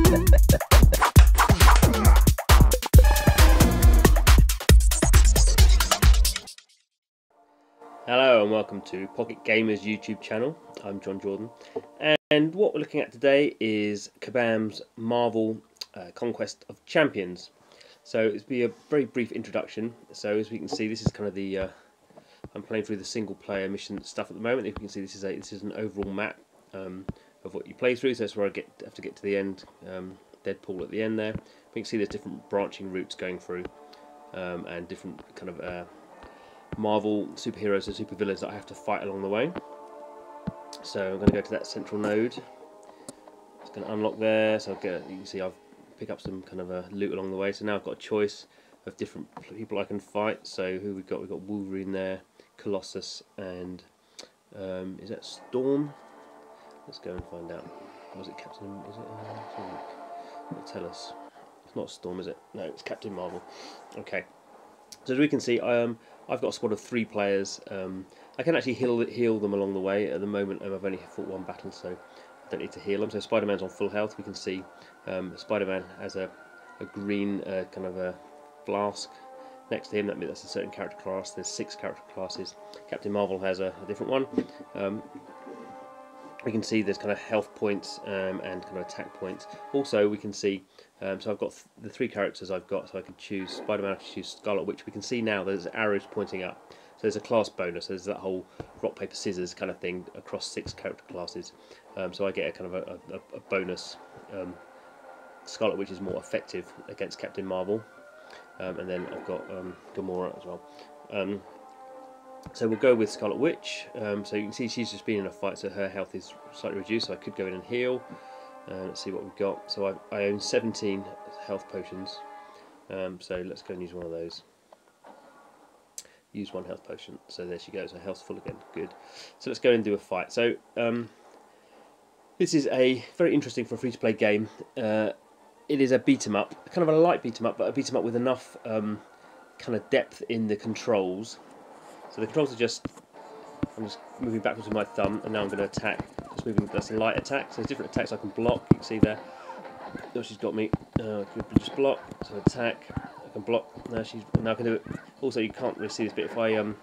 Hello and welcome to Pocket Gamer's YouTube channel. I'm Jon Jordan, and what we're looking at today is Kabam's Marvel Conquest of Champions. So it'll be a very brief introduction. So as we can see, this is kind of the I'm playing through the single player mission stuff at the moment. If you can see, this is an overall map of what you play through. So that's where I have to get to the end. Deadpool at the end there. You can see there's different branching routes going through, and different kind of Marvel superheroes and supervillains that I have to fight along the way. So I'm going to go to that central node. It's going to unlock there. So you can see I've picked up some kind of loot along the way. So now I've got a choice of different people I can fight. So who we've got Wolverine there, Colossus, and is that Storm? Let's go and find out. Was it Captain? Is it? It'll tell us. It's not Storm, is it? No, it's Captain Marvel. Okay. So as we can see, I've got a squad of 3 players. I can actually heal them along the way. At the moment, I've only fought 1 battle, so I don't need to heal them. So SpiderMan's on full health. We can see SpiderMan has a green kind of a flask next to him. That's a certain character class. There's 6 character classes. Captain Marvel has a different one. We can see there's kind of health points and kind of attack points. Also, we can see, so I've got the 3 characters I've got, so I can choose Spider-Man, I can choose Scarlet Witch. We can see now there's arrows pointing up. So there's a class bonus, there's that whole rock, paper, scissors kind of thing across 6 character classes. So I get a kind of a bonus. Scarlet Witch is more effective against Captain Marvel. And then I've got Gamora as well. So we'll go with Scarlet Witch. So you can see she's just been in a fight, so her health is slightly reduced, so I could go in and heal. Let's see what we've got. So I own 17 health potions. So let's go and use one of those. Use 1 health potion. So there she goes, her health's full again. Good. So let's go and do a fight. So this is a very interesting for a free-to-play game. It is a beat-em-up, kind of a light beat-em-up, but a beat-em-up with enough kind of depth in the controls. So the controls are just, I'm just moving backwards with my thumb, and now I'm going to attack. Just moving, that's a light attack. So there's different attacks I can block. You can see there. Oh, she's got me. I can just block. So attack. I can block. Now I can do it. Also, you can't really see this, but if I so you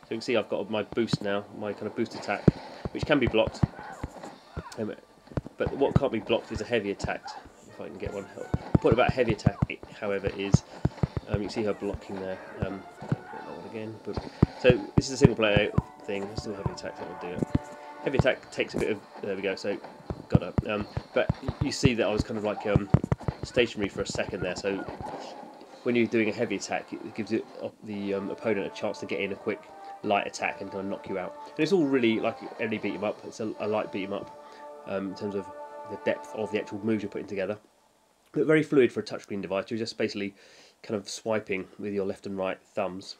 can see I've got my boost now, my kind of boost attack, which can be blocked. But what can't be blocked is a heavy attack. If I can get one. The point about heavy attack, however, is you can see her blocking there. Again, but so this is a single player thing. Let's do a heavy attack. That will do it. Heavy attack takes a bit of. There we go. So got her. But you see that I was kind of like stationary for a second there. So when you're doing a heavy attack, it gives the opponent a chance to get in a quick light attack and kind of knock you out. And it's all really like any beat 'em up. It's a light beat 'em up in terms of the depth of the actual moves you're putting together. But very fluid for a touchscreen device. You're just basically kind of swiping with your left and right thumbs.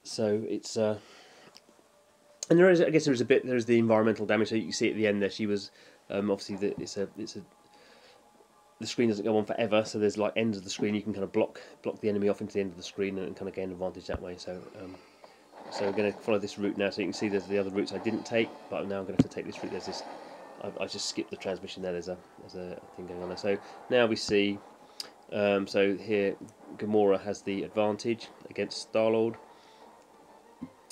So it's and there is, I guess there is the environmental damage. So you can see at the end there she was obviously the screen doesn't go on forever, so there's like ends of the screen you can kind of block the enemy off into the end of the screen and kind of gain advantage that way. So so we're going to follow this route now. So you can see there's the other routes I didn't take, but now I'm going to have to take this route. There's this. I just skipped the transmission there. There's a thing going on there. So now we see. So here, Gamora has the advantage against Star-Lord.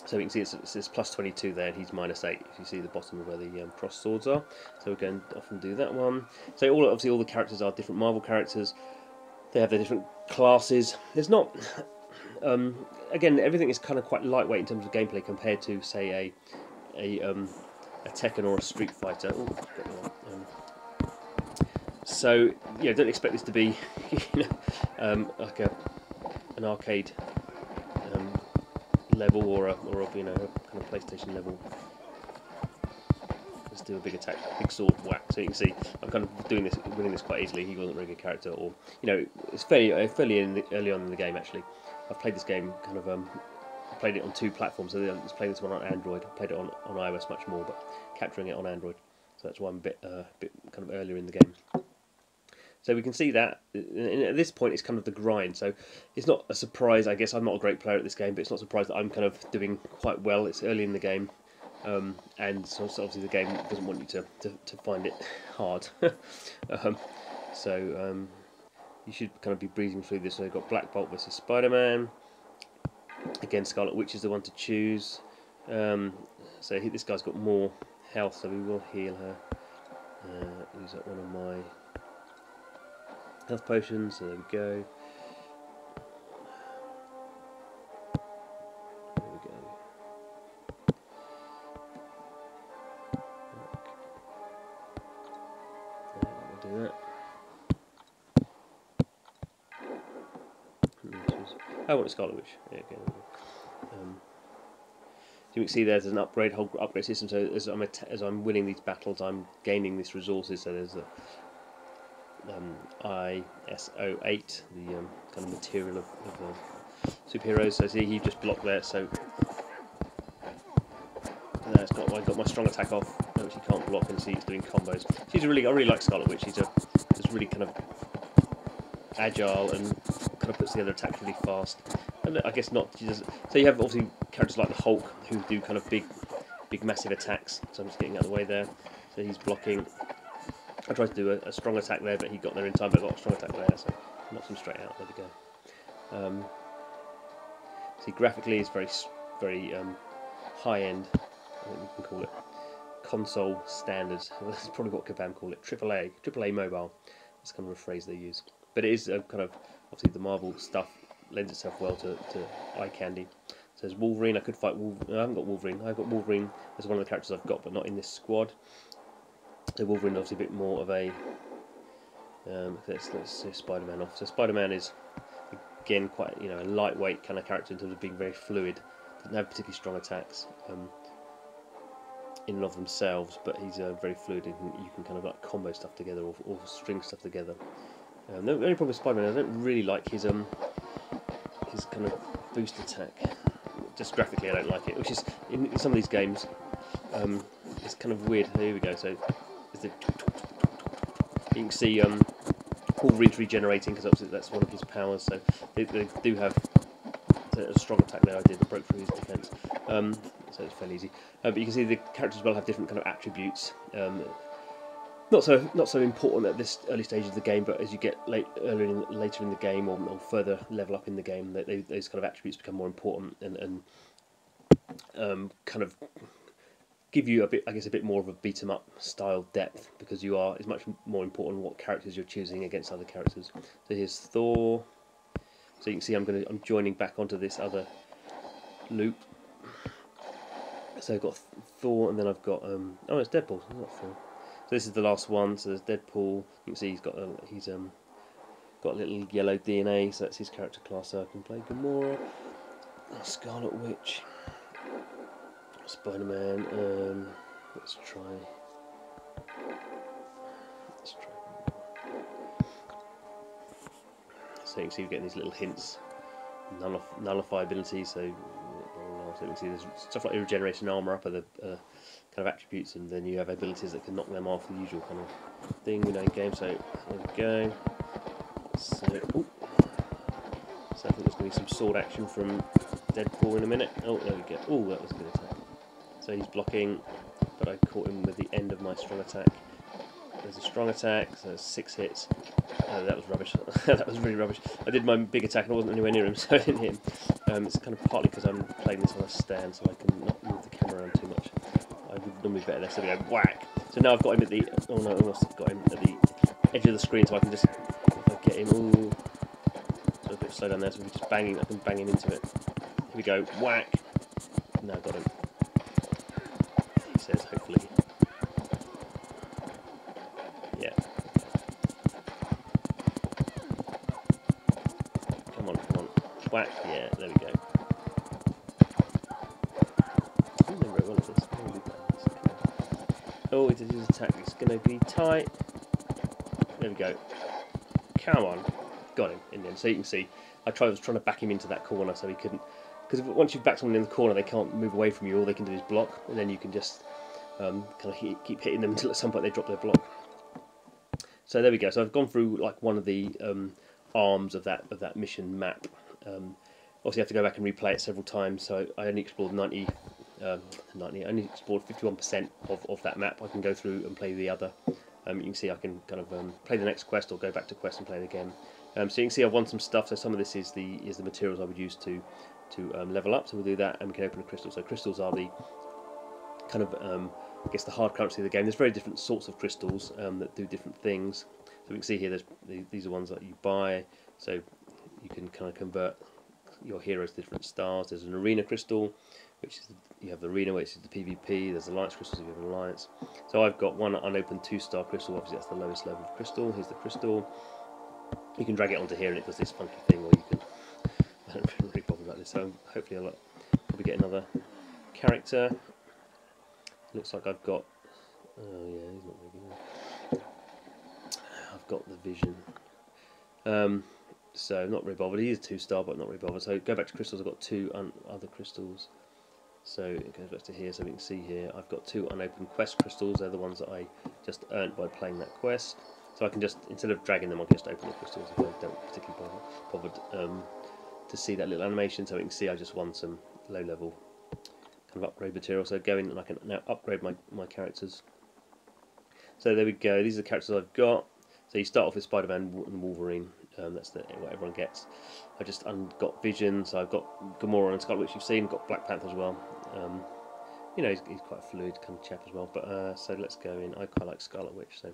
So we can see it's plus 22 there, and he's minus 8. If you see the bottom of where the cross swords are, so we're going to often do that one. So obviously all the characters are different Marvel characters. They have their different classes. There's not. Again, everything is kind of quite lightweight in terms of gameplay compared to, say, a Tekken or a Street Fighter. Ooh, so yeah, don't expect this to be like an arcade level or a kind of PlayStation level. Let's do a big attack, big sword whack. So you can see I'm kind of winning this quite easily. He wasn't a very good character, or it's fairly early on in the game actually. I've played this game kind of played it on 2 platforms. So let's play this one on Android. I played it on iOS much more, but capturing it on Android. So that's why I'm a bit kind of earlier in the game. So we can see that, and at this point it's kind of the grind, so it's not a surprise, I guess. I'm not a great player at this game, but it's not a surprise that I'm kind of doing quite well. It's early in the game, and so obviously the game doesn't want you to find it hard. So you should kind of be breezing through this. So you've got Black Bolt versus SpiderMan. Again, Scarlet Witch is the one to choose. So this guy's got more health, so we will heal her. Use up one of my health potions, so there we go. There we go. We'll do that. I want a Scarlet Witch. Yeah, okay. So you can see there's an whole upgrade system. So as I'm winning these battles, I'm gaining these resources. So there's a ISO8, the kind of material of superheroes. So see, he just blocked there. So I got my strong attack off, which he can't block, and see he's doing combos. I really like Scarlet Witch. She's really kind of agile and kind of puts the other attacks really fast. And I guess not. So you have obviously characters like the Hulk who do kind of big, massive attacks. So I'm just getting out of the way there. So he's blocking. I tried to do a strong attack there, but he got there in time. But I got a strong attack there, so knocks him straight out. There we go. See, graphically, it's very high end. I think we can call it console standards. That's probably what Kabam call it. AAA mobile. That's kind of a phrase they use. But it is kind of obviously the Marvel stuff lends itself well to eye candy. So there's Wolverine. I could fight Wolverine. I haven't got Wolverine. I've got Wolverine as one of the characters I've got, but not in this squad. So Wolverine obviously a bit more of a. Let's say Spider-Man off. So Spider-Man is again quite a lightweight kind of character in terms of being very fluid. Doesn't have particularly strong attacks in and of themselves, but he's very fluid, and you can kind of like combo stuff together or string stuff together. The only problem with Spider-Man, I don't really like his kind of boost attack. Just graphically, I don't like it. Which is in some of these games, it's kind of weird. Here we go. So you can see Wolverine's regenerating because obviously that's one of his powers. So they do have a strong attack there. I broke through his defense. So it's fairly easy. But you can see the characters as well have different kind of attributes. Not so important at this early stage of the game, but as you get later in the game or further level up in the game, those kind of attributes become more important and kind of give you a bit more of a beat 'em up style depth, because it's much more important what characters you're choosing against other characters. So here's Thor. So you can see I'm joining back onto this other loop. So I've got Thor, and then I've got it's Deadpool. It's not Thor. So this is the last one. So there's Deadpool. You can see he's got a little yellow DNA. So that's his character class. So I can play Gamora, Scarlet Witch, SpiderMan. Let's try. So you can see you're getting these little hints, nullify abilities. So you can see there's stuff like regeneration, armor up are the kind of attributes, and then you have abilities that can knock them off, the usual kind of thing we know in games. So there we go. So I think there's going to be some sword action from Deadpool in a minute. Oh, there we go. Oh, that was a good attack. So he's blocking, but I caught him with the end of my strong attack. There's a strong attack, so there's 6 hits. Oh, that was rubbish. That was really rubbish. I did my big attack and I wasn't anywhere near him, so I didn't hit him. It's kind of partly because I'm playing this on a stand, so I can not move the camera around too much. I would normally be better there, so we go whack. So now I've got him at the. Oh no, I almost got him at the edge of the screen, so I can just, if I get him, ooh. So a bit slow down there, so we're just banging. I can bang him into it. Here we go, whack. No, got him. He says, hopefully. Yeah. Come on. Whack. Yeah, there we go. I don't know very well at this. Oh, his attack is going to be tight. There we go. Come on. Got him in the end. So you can see, I was trying to back him into that corner so he couldn't. Because once you've backed someone in the corner, they can't move away from you. All they can do is block, and then you can just kind of keep hitting them until at some point they drop their block. So there we go. So I've gone through like one of the arms of that mission map. Obviously, I have to go back and replay it several times. So I only explored 90 I only explored 51% of that map. I can go through and play the other. You can see I can kind of play the next quest or go back to quest and play it again. So you can see I've won some stuff. So some of this is the materials I would use to level up. So we'll do that, and we can open a crystal. So crystals are the kind of I guess the hard currency of the game. There's very different sorts of crystals that do different things. So we can see here these are ones that you buy. So you can kind of convert your heroes to different stars. There's an arena crystal, which is you have the arena, which is the PvP. There's alliance crystals if you have an alliance. So I've got one unopened 2-star crystal. Obviously that's the lowest level of crystal. Here's the crystal. You can drag it onto here and it does this funky thing, or you can. I don't really bother about this. So hopefully I'll probably get another character. Looks like I've got. Oh yeah, he's not really good. I've got the vision. So not really bothered. He is 2-star, but not really bothered. So go back to crystals. I've got 2 other crystals. So it goes back to here. So we can see here I've got 2 unopened quest crystals. They're the ones that I just earned by playing that quest. So I can just, instead of dragging them, I can just open the crystals if I don't particularly bothered to see that little animation. So we can see I just won some low-level kind of upgrade material. So go in and I can now upgrade my characters. So there we go. These are the characters I've got. So you start off with SpiderMan and Wolverine. That's what everyone gets. I just got Vision, so I've got Gamora and Scarlet Witch you've seen, got Black Panther as well. You know, he's quite a fluid kind of chap as well. But so let's go in. I quite like Scarlet Witch, so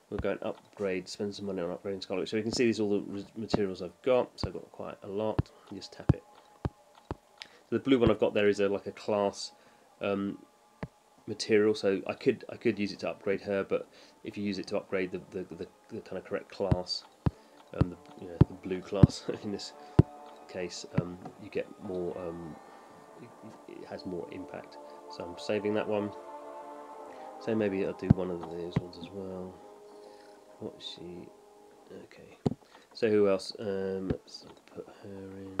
we'll go and upgrade, spend some money on upgrading Scarlet Witch. So you can see these are all the materials I've got. So I've got quite a lot. You just tap it. So the blue one I've got there is like a class material. So I could use it to upgrade her, but if you use it to upgrade the kind of correct class. The blue class in this case, you get more. It has more impact. So I'm saving that one. So maybe I'll do one of these ones as well. What's she? Okay. So who else? Let's put her in.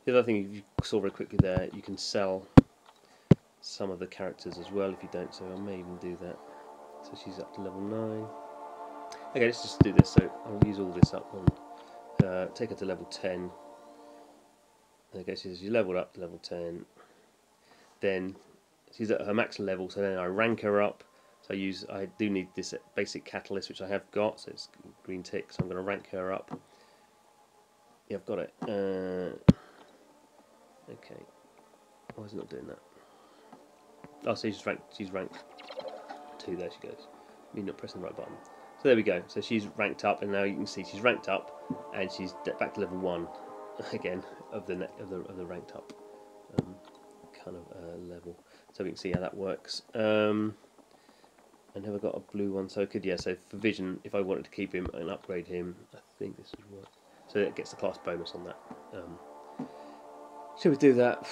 The other thing you saw very quickly there, you can sell some of the characters as well if you don't. So I may even do that. So she's up to level 9. Okay, let's just do this. So I'll use all this up and take her to level 10. Okay, so she's leveled up to level 10. Then she's at her max level, so then I rank her up. So I do need this basic catalyst, which I have got, so it's green tick, so I'm going to rank her up. Yeah, I've got it. Okay, why is it not doing that? Oh, so she's ranked 2, there she goes. Me not pressing the right button. So there we go. So she's ranked up, and now you can see she's ranked up, and she's back to level 1 again of the ranked up kind of level. So we can see how that works. I never got a blue one, so I could So for Vision, if I wanted to keep him and upgrade him, I think this would work. So it gets the class bonus on that. Should we do that?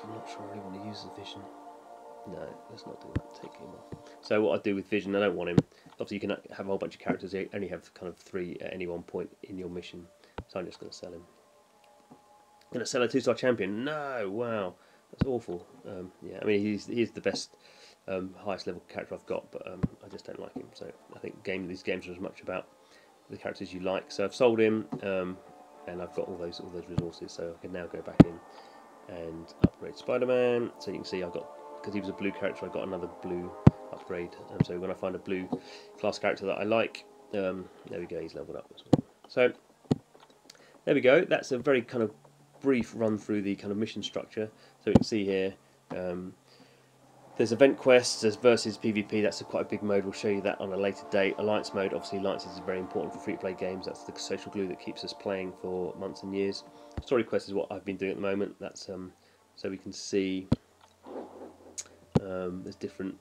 I'm not sure I really want to use the Vision. No, let's not do that. Take him off. So what I do with Vision, I don't want him. Obviously, you can have a whole bunch of characters. You only have kind of 3 at any one point in your mission. So I'm just going to sell him. Going to sell a 2-star champion? No, wow, that's awful. Yeah, I mean he's the best, highest level character I've got, but I just don't like him. So I think these games are as much about the characters you like. So I've sold him, and I've got all those resources. So I can now go back in and upgrade SpiderMan. So you can see I've got. Because he was a blue character, I got another blue upgrade. So when I find a blue class character that I like, there we go, he's leveled up as well. So there we go. That's a very kind of brief run through the kind of mission structure. So you can see here, there's event quests, there's versus PvP. That's quite a big mode. We'll show you that on a later date. Alliance mode, obviously, alliances is very important for free-to-play games. That's the social glue that keeps us playing for months and years. Story quest is what I've been doing at the moment. That's so we can see. There's different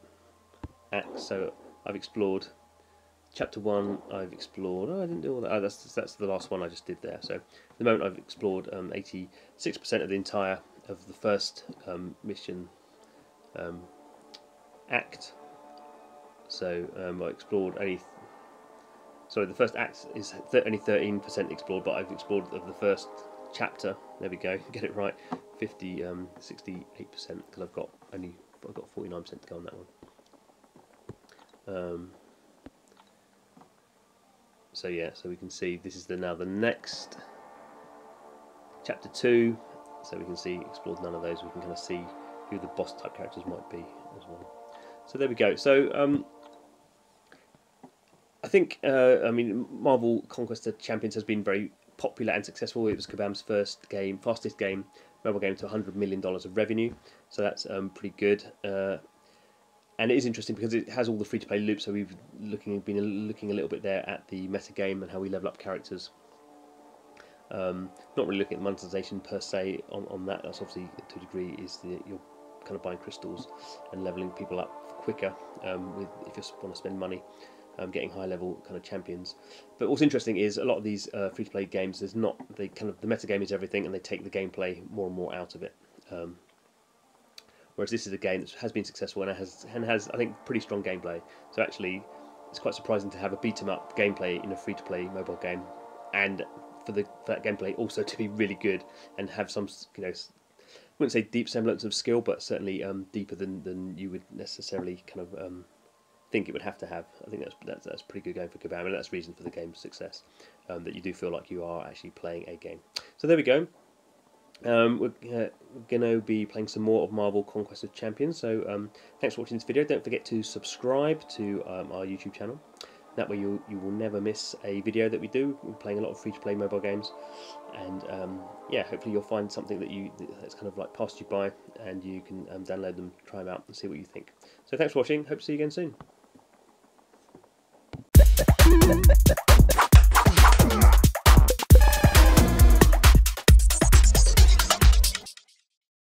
acts. So I've explored chapter 1. I've explored. Oh, I didn't do all that. Oh, that's the last one I just did there. So at the moment I've explored 86% of the entire of the first mission act. So I explored only. Sorry, the first act is only 13% explored, but I've explored of the first chapter. There we go. Get it right. 68% because I've got 49% to go on that one. So yeah, so we can see this is now the next chapter 2. so we can see, explored none of those. We can kind of see who the boss type characters might be as well. So there we go. So I think I mean, Marvel Conquest of Champions has been very popular and successful. It was Kabam's first game, fastest game, mobile game to $100 million of revenue. So that's pretty good. And it is interesting because it has all the free-to-play loops. So we've been looking a little bit there at the meta game and how we level up characters. Not really looking at monetization per se on that. That's obviously to a degree is you're kind of buying crystals and leveling people up quicker if you want to spend money. Getting high level kind of champions. But what's interesting is a lot of these free-to-play games, the meta game is everything, and they take the gameplay more and more out of it. Whereas this is a game that has been successful and has I think pretty strong gameplay. So actually, it's quite surprising to have a beat 'em up gameplay in a free-to-play mobile game, and for that gameplay also to be really good and have some, I wouldn't say deep semblance of skill, but certainly deeper than you would necessarily kind of think it would have to have. I think that's pretty good going for Kabam, and that's the reason for the game's success, that you do feel like you are actually playing a game. So there we go. We're going to be playing some more of Marvel Conquest of Champions, so thanks for watching this video. Don't forget to subscribe to our YouTube channel. That way you will never miss a video that we do. We're playing a lot of free-to-play mobile games, and yeah, hopefully you'll find something that's kind of like passed you by, and you can download them, try them out, and see what you think. So thanks for watching. Hope to see you again soon.